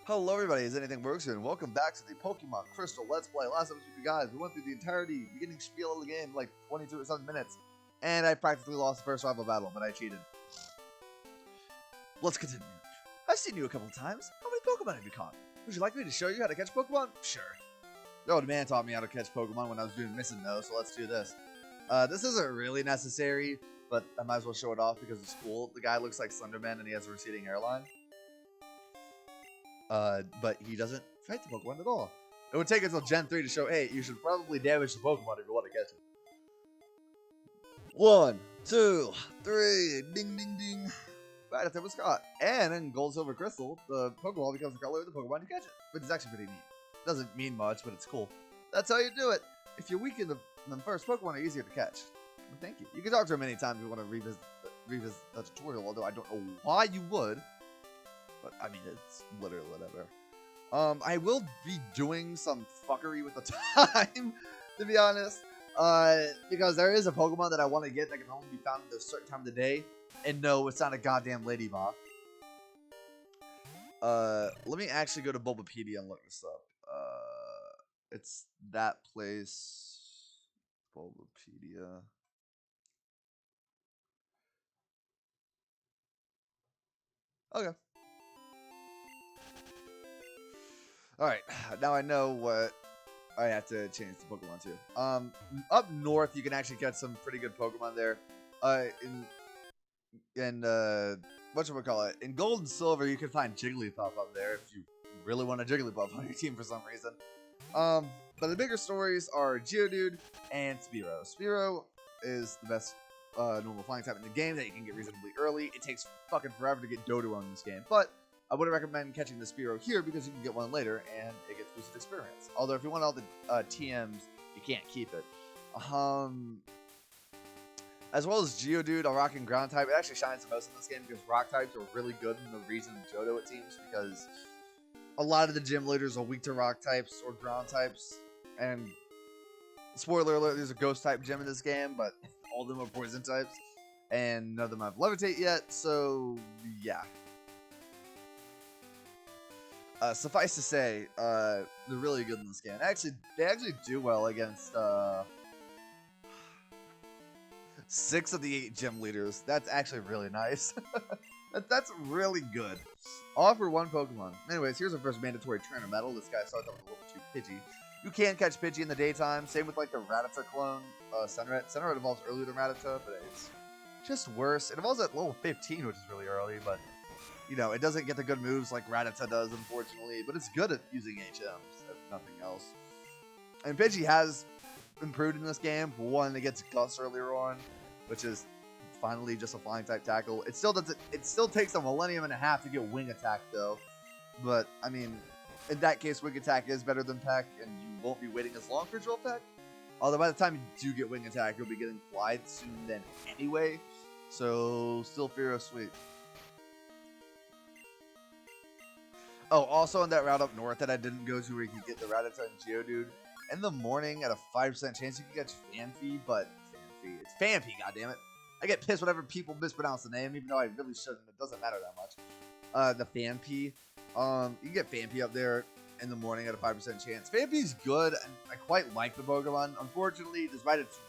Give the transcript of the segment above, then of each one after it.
Hello everybody, Is Anything Works here, and welcome back to the Pokemon Crystal Let's Play. Last episode, you guys, we went through the entirety, beginning spiel of the game, like 22 or something minutes, and I practically lost the first rival battle, but I cheated. Let's continue. I've seen you a couple times. How many Pokemon have you caught? Would you like me to show you how to catch Pokemon? Sure. The old man taught me how to catch Pokemon when I was doing Missing No, so let's do this. This isn't really necessary, but I might as well show it off because it's cool. The guy looks like Slenderman and he has a receding hairline. But he doesn't fight the Pokemon at all. It would take until Gen 3 to show, hey, you should probably damage the Pokemon if you want to catch it. 1, 2, 3, ding, ding, ding. Right, that's was caught. And in Gold, Silver, Crystal, the Pokeball becomes the color of the Pokemon you catch it, which is actually pretty neat. Doesn't mean much, but it's cool. That's how you do it. If you're weak in the first Pokemon are easier to catch. Well, thank you. You can talk to him anytime if you want to revisit the tutorial, although I don't know why you would. But, I mean, it's literally whatever. I will be doing some fuckery with the time, to be honest. Because there is a Pokemon that I want to get that can only be found at a certain time of the day. And no, it's not a goddamn Ladybug. Let me actually go to Bulbapedia and look this up. It's that place. Bulbapedia. Okay. Alright, now I know what I have to change the Pokemon to. Up north, you can actually get some pretty good Pokemon there. In Gold and Silver, you can find Jigglypuff up there if you really want a Jigglypuff on your team for some reason. But the bigger stories are Geodude and Spearow. Spearow is the best normal flying type in the game that you can get reasonably early. It takes fucking forever to get Doduo in this game, but I wouldn't recommend catching the Spearow here because you can get one later and it gets boosted experience. Although if you want all the TMs, you can't keep it. As well as Geodude, a rock and ground type, it actually shines the most in this game because rock types are really good in the region of Johto, it seems, because a lot of the gym leaders are weak to rock types or ground types. And spoiler alert, there's a ghost type gym in this game, but all of them are poison types, and none of them have Levitate yet, so yeah. Suffice to say, they're really good in this game. They actually do well against 6 of the 8 gym leaders. That's actually really nice. That's really good. I'll offer one Pokemon. Anyways, here's our first mandatory trainer medal. This guy starts off with level 2 Pidgey. You can catch Pidgey in the daytime. Same with like the Rattata clone, Sunret. Sunret evolves earlier than Rattata, but it's just worse. It evolves at level 15, which is really early, but you know, it doesn't get the good moves like Rattata does, unfortunately, but it's good at using HMs, if nothing else. And Pidgey has improved in this game. For one, it gets Gust earlier on, which is finally just a flying type tackle. It still takes a millennium and a half to get Wing Attack though. But I mean, in that case, Wing Attack is better than Peck, and you won't be waiting as long for Drill Peck. Although by the time you do get Wing Attack, you'll be getting Glide soon then anyway. So still Fearow sweet. Oh, also in that route up north that I didn't go to where you can get the Rattata and Geodude, in the morning at a 5% chance you can catch Phanpy, but it's Phanpy, goddammit. I get pissed whenever people mispronounce the name, even though I really shouldn't. It doesn't matter that much. The Phanpy. You can get Phanpy up there in the morning at a 5% chance. Phanpy's good, and I quite like the Pokemon. Unfortunately, despite its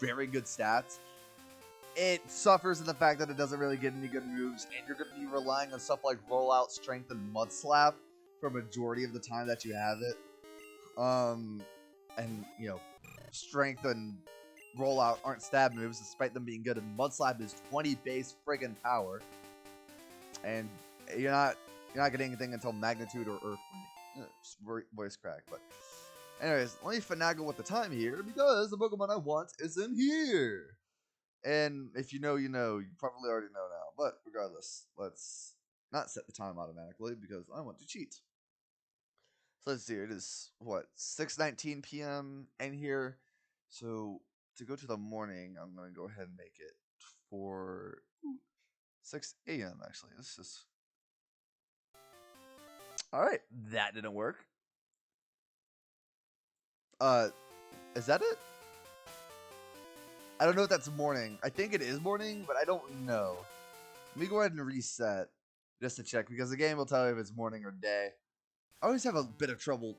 very good stats, it suffers in the fact that it doesn't really get any good moves, and you're going to be relying on stuff like Rollout, Strength, and Mud Slap for a majority of the time that you have it. And, you know, Strength and Rollout aren't stab moves, despite them being good, and Mud Slap is 20 base friggin' power. And you're not getting anything until Magnitude or Earthquake. Voice crack, but anyways, let me finagle with the time here, because the Pokemon I want is in here. And if you know, you know. You probably already know now. But regardless, let's not set the time automatically because I want to cheat. So let's see. It is, what, 6:19 p.m. in here. So to go to the morning, I'm going to go ahead and make it for 6 a.m. actually. This is... Alright, that didn't work. Is that it? I don't know if that's morning. I think it is morning, but I don't know. Let me go ahead and reset just to check, because the game will tell you if it's morning or day. I always have a bit of trouble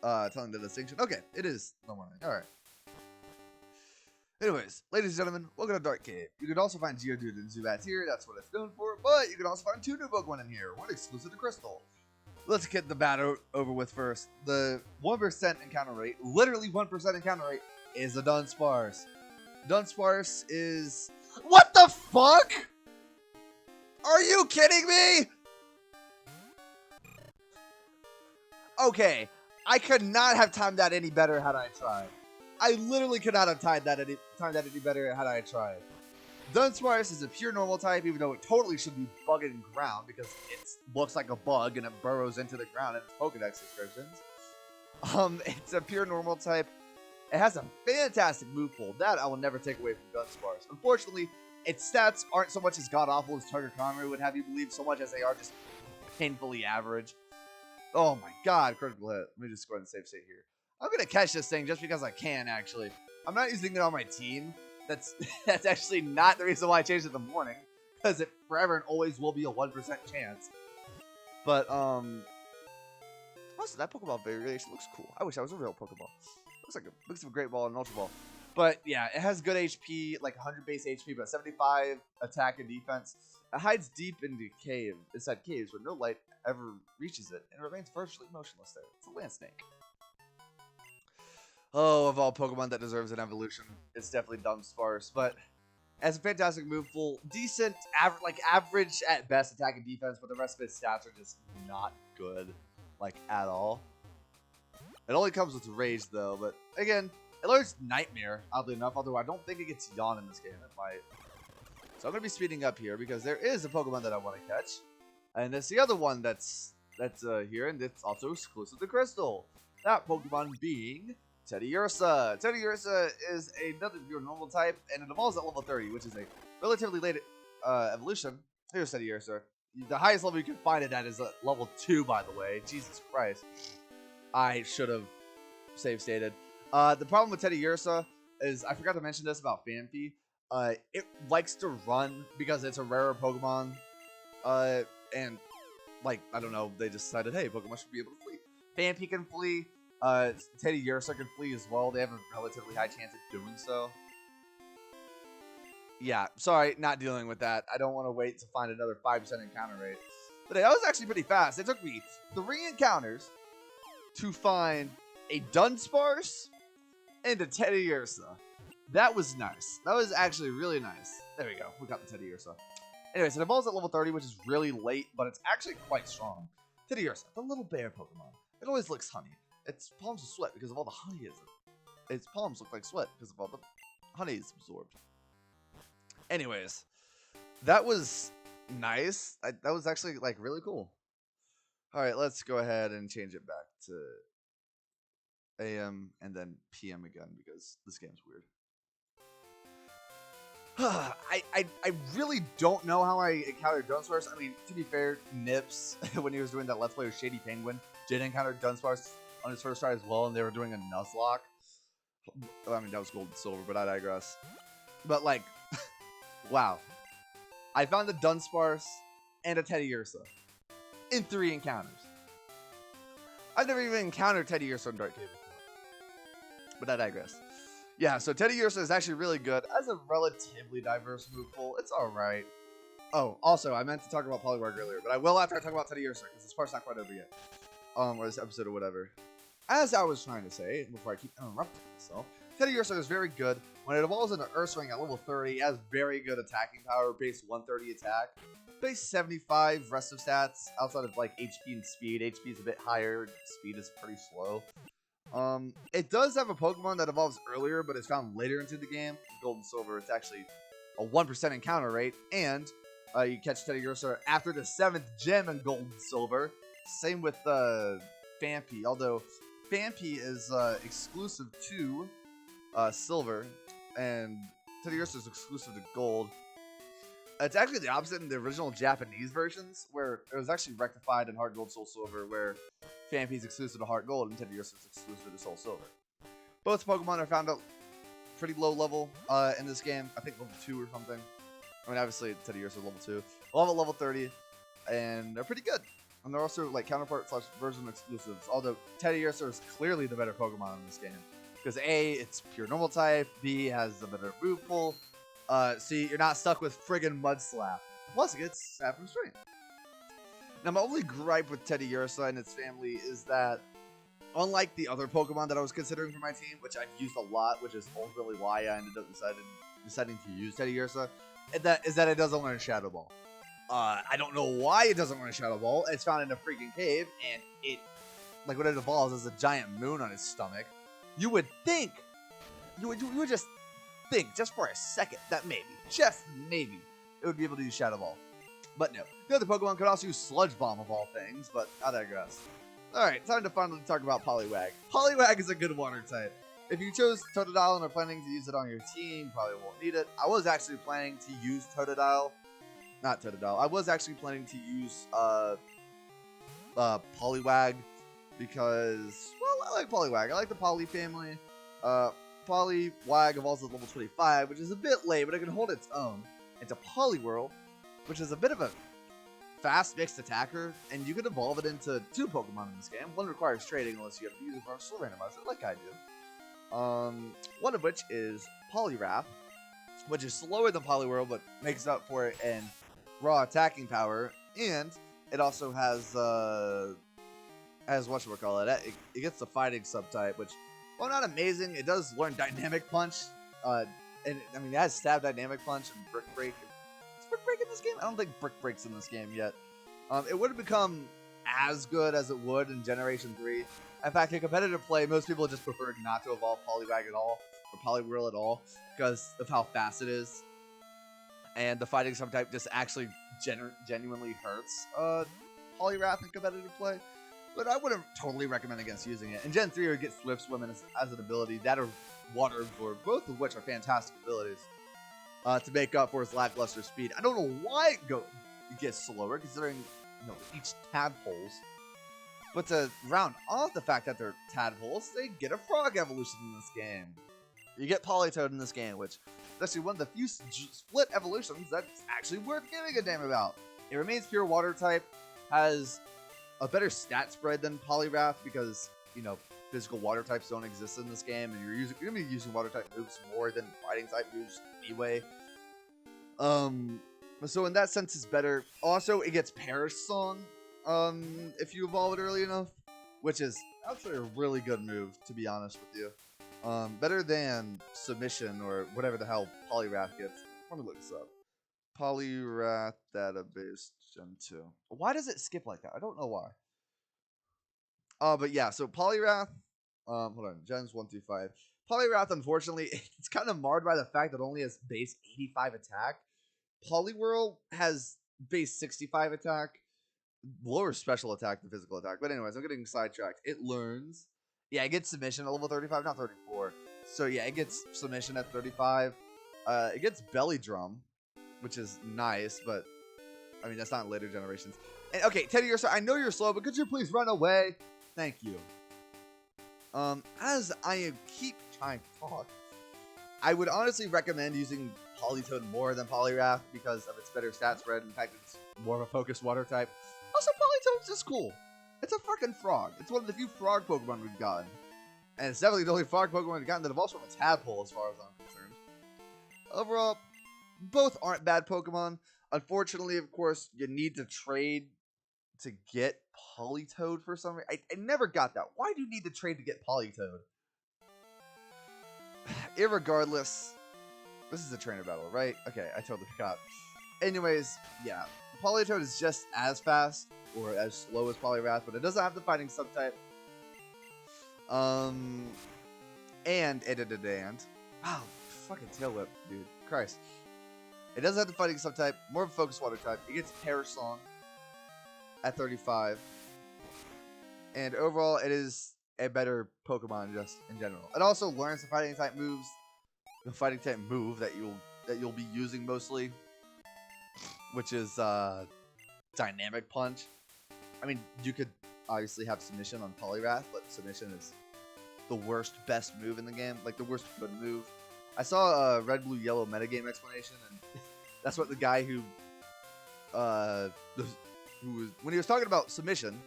telling the distinction. Okay, it is the morning. All right. Anyways, ladies and gentlemen, welcome to Dark Cave. You can also find Geodude and Zubats here, that's what it's known for, but you can also find 2 new Pokemon in here, one exclusive to Crystal. Let's get the battle over with first. The 1% encounter rate, literally 1% encounter rate, is a Dunsparce. Dunsparce is... What the fuck?! Are you kidding me?! Okay, I could not have timed that any better had I tried. I literally could not have timed that any better had I tried. Dunsparce is a pure normal type, even though it totally should be bugging ground because it looks like a bug and it burrows into the ground in its Pokedex descriptions. It's a pure normal type. It has a fantastic move pool. That I will never take away from Dunsparce. Unfortunately, its stats aren't so much as god-awful as Target Conroy would have you believe, so much as they are just painfully average. Oh my god, critical hit. Let me just go ahead and save state here. I'm going to catch this thing just because I can, actually. I'm not using it on my team. That's actually not the reason why I changed it in the morning. Because it forever and always will be a 1% chance. But, also, that Pokeball variation looks cool. I wish I was a real Pokeball. Looks like a Great Ball and an Ultra Ball. But, yeah, it has good HP, like 100 base HP, but 75 attack and defense. It hides deep inside caves where no light ever reaches it, and it remains virtually motionless there. It's a land snake. Oh, of all Pokemon that deserves an evolution, it's definitely Dunsparce, but has a fantastic move pool, decent, average at best attack and defense, but the rest of its stats are just not good, like, at all. It only comes with Rage, though, but again, it learns Nightmare, oddly enough, although I don't think it gets Yawn in this game. It might. So I'm going to be speeding up here because there is a Pokemon that I want to catch, and it's the other one that's here, and it's also exclusive to Crystal. That Pokemon being Teddiursa. Teddiursa is another pure normal type, and it evolves at level 30, which is a relatively late evolution. Here's Teddiursa. The highest level you can find it at is level 2, by the way. Jesus Christ. I should have save stated. The problem with Teddiursa is, I forgot to mention this about Phanpy. It likes to run because it's a rarer Pokemon. And, like, I don't know, they decided, hey, Pokemon should be able to flee. Phanpy can flee. Teddiursa can flee as well. They have a relatively high chance of doing so. Yeah, sorry, not dealing with that. I don't want to wait to find another 5% encounter rate. But that was actually pretty fast. It took me 3 encounters to find a Dunsparce and a Teddiursa. That was nice. That was actually really nice. There we go. We got the Teddiursa. Anyways, it evolves at level 30, which is really late, but it's actually quite strong. Teddiursa, the little bear Pokemon. It always licks honey. Its palms are sweat because of all the honey is it. Its palms look like sweat because of all the honey is absorbed. Anyways, that was nice. That was actually, like, really cool. Alright, let's go ahead and change it back to AM and then PM again because this game's weird. I really don't know how I encountered Dunsparce. I mean, to be fair, Nips, when he was doing that Let's Play with Shady Penguin, did encounter Dunsparce on his first try as well, and they were doing a Nuzlocke. I mean, that was Gold and Silver, but I digress. But, like, wow. I found a Dunsparce and a Teddiursa in 3 encounters. I've never even encountered Teddiursa in Dark Cave before. But I digress. Yeah, so Teddiursa is actually really good. As a relatively diverse move pool, it's alright. Oh, also, I meant to talk about Poliwag earlier, but I will after I talk about Teddiursa, because this part's not quite over yet. Or this episode or whatever. As I was trying to say, before I keep interrupting myself, Teddiursa is very good. When it evolves into Ursaring at level 30, it has very good attacking power, base 130 attack, base 75 rest of stats, outside of, like, HP and speed. HP is a bit higher, speed is pretty slow. It does have a Pokemon that evolves earlier, but is found later into the game. Gold and Silver, it's actually a 1% encounter rate, and you catch Teddiursa after the 7th gem in Gold and Silver. Same with Phanpy, although Phanpy is exclusive to Silver, and Teddiursa is exclusive to Gold. It's actually the opposite in the original Japanese versions, where it was actually rectified in Heart Gold, Soul Silver, where Phanpy is exclusive to Heart Gold and Teddiursa is exclusive to Soul Silver. Both Pokemon are found at pretty low level in this game. I think level 2 or something. I mean, obviously, Teddiursa is level 2. All at level 30, and they're pretty good. And they're also like counterpart / version exclusives. Although Teddiursa is clearly the better Pokemon in this game, because A, it's pure normal type. B, has the better move pool. C, you're not stuck with friggin' Mud Slap. Plus, it gets Sap from Strength. Now, my only gripe with Teddiursa and its family is that, unlike the other Pokemon that I was considering for my team, which I've used a lot, which is ultimately why I ended up deciding to use Teddiursa, is that it doesn't learn Shadow Ball. I don't know why it doesn't learn Shadow Ball. It's found in a freaking cave, and it, like when it evolves, has a giant moon on its stomach. You would think, you would just think, just for a second, that maybe, just maybe, it would be able to use Shadow Ball. But no. The other Pokemon could also use Sludge Bomb of all things, but I digress. Alright, time to finally talk about Poliwag. Poliwag is a good water type. If you chose Totodile and are planning to use it on your team, probably won't need it. I was actually planning to use Totodile. Not Totodile. I was actually planning to use Poliwag because, well, I like Poliwag. I like the Poly family. Poliwag evolves at level 25, which is a bit late, but it can hold its own. It's a Poliwhirl, which is a bit of a fast mixed attacker, and you can evolve it into 2 Pokemon in this game. One requires trading unless you have to use it for a slow randomizer, like I do. One of which is Poliwrath, which is slower than Poliwhirl, but makes up for it in raw attacking power, and it also has whatchamacallit. It gets the fighting subtype, which, while not amazing, it does learn Dynamic Punch. And I mean, it has Stab, Dynamic Punch, and Brick Break. Is Brick Break in this game? I don't think Brick Break's in this game yet. It wouldn't become as good as it would in Generation 3. In fact, in competitive play, most people just prefer not to evolve Poliwag at all, or Poliwhirl at all, because of how fast it is. And the fighting subtype just actually genuinely hurts Poliwrath in competitive play. But I wouldn't totally recommend against using it. In Gen 3, it would get Swift Swim as an ability. That or Water Absorb, both of which are fantastic abilities to make up for its lackluster speed. I don't know why it gets slower, considering each tadpoles. But to round off the fact that they're tadpoles, they get a frog evolution in this game. You get Politoed in this game, which is actually one of the few split evolutions that's actually worth giving a damn about. It remains pure water type, has a better stat spread than Poliwrath because, physical water types don't exist in this game, and you're going to be using water type moves more than fighting type moves anyway. So in that sense, it's better. Also, it gets Perish Song, if you evolve it early enough, which is actually a really good move, to be honest with you. Better than Submission or whatever the hell Poliwrath gets. Let me look this up. Poliwrath database Gen 2. Why does it skip like that? I don't know why. But yeah, so Poliwrath, hold on, Gens 1 through 5. Poliwrath, unfortunately, it's kind of marred by the fact that it only has base 85 attack. Poliwhirl has base 65 attack, lower special attack than physical attack. But anyways, I'm getting sidetracked. It learns. Yeah, it gets Submission at level 35, not 34. So yeah, it gets Submission at 35. It gets Belly Drum, which is nice, but I mean, that's not in later generations. And, okay, Teddiursa, I know you're slow, but could you please run away? Thank you. As I keep trying to talk, I would honestly recommend using Politoed more than Poliwrath because of its better stat spread. In fact, it's more of a focused water type. Also, Politoed's just cool. It's a fucking frog. It's one of the few frog Pokemon we've gotten. And it's definitely the only frog Pokemon we've gotten that evolves from a tadpole, as far as I'm concerned. Overall, both aren't bad Pokemon. Unfortunately, of course, you need to trade to get Politoed for some reason. I never got that. Why do you need to trade to get Politoed? Irregardless, this is a trainer battle, right? Okay, I totally forgot. Anyways, yeah. Politoed is just as fast or as slow as Poliwrath, but it doesn't have the fighting subtype. And wow, fucking tail whip, dude. Christ. It doesn't have the fighting subtype, more of a focused water type. It gets Perish Song at 35. And overall, it is a better Pokemon just in general. It also learns the fighting type moves, the fighting type move that you'll be using mostly, which is Dynamic Punch. I mean, you could obviously have Submission on Poliwrath, but Submission is the worst best move in the game, like the worst good move. I saw a red, blue, yellow metagame explanation, and that's what the guy who when he was talking about submission,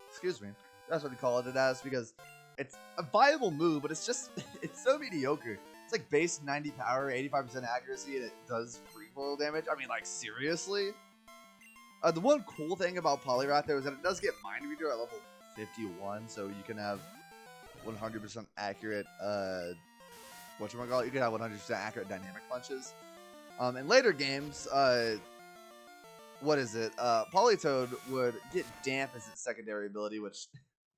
excuse me, that's what he called it as, because it's a viable move, but it's just, it's so mediocre. It's like base 90 power, 85% accuracy, and it does free fall damage. I mean, like, seriously? The one cool thing about Poliwrath, though, is that it does get Mind Reader at level 51, so you can have 100% accurate, whatchamacallit, you can have 100% accurate dynamic punches. In later games, Politoed would get Damp as its secondary ability, which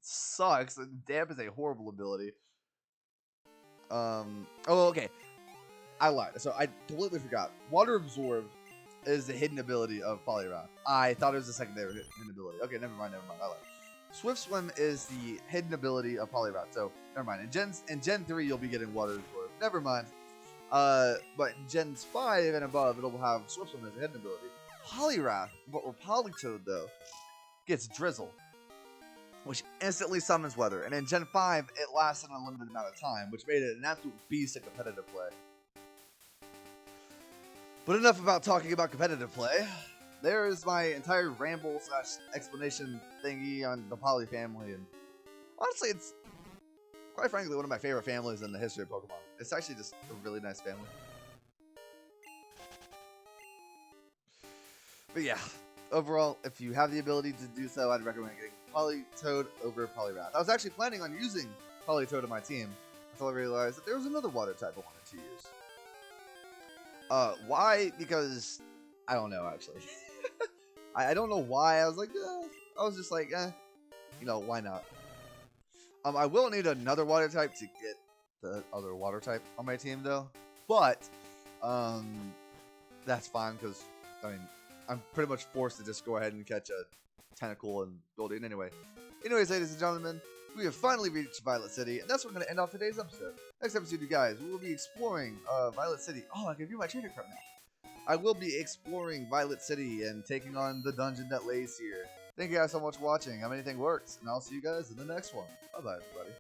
sucks. Damp is a horrible ability. Okay. I lied. So I completely forgot. Water Absorb is the hidden ability of Poliwrath. I thought it was the secondary hidden ability. Okay, never mind. I lied. Swift Swim is the hidden ability of Poliwrath. So never mind. In Gen 3, you'll be getting Water Absorb. Never mind. But in Gens 5 and above, it'll have Swift Swim as a hidden ability. Poliwrath, or Politoed, though, gets Drizzle, which instantly summons Weather. And in Gen 5, it lasts an unlimited amount of time, which made it an absolute beast of competitive play. But enough about talking about competitive play. There is my entire ramble / explanation thingy on the Poly family, and honestly, it's quite frankly one of my favorite families in the history of Pokemon. It's actually just a really nice family. But yeah, overall, if you have the ability to do so, I'd recommend getting Politoed over Poliwrath. I was actually planning on using Politoed on my team until I realized that there was another water type I wanted to use. Why? Because I don't know, actually. I don't know why. I was like, I was just like, you know, why not? I will need another water type to get the other water type on my team, though. But that's fine because I mean, I'm pretty much forced to just go ahead and catch a Tentacle and build it anyway. Anyways, ladies and gentlemen, we have finally reached Violet City, and that's where we're going to end off today's episode. Next episode, you guys, we will be exploring Violet City. Oh, I can view my trainer card now. I will be exploring Violet City and taking on the dungeon that lays here. Thank you guys so much for watching. How anything works, and I'll see you guys in the next one. Bye-bye, everybody.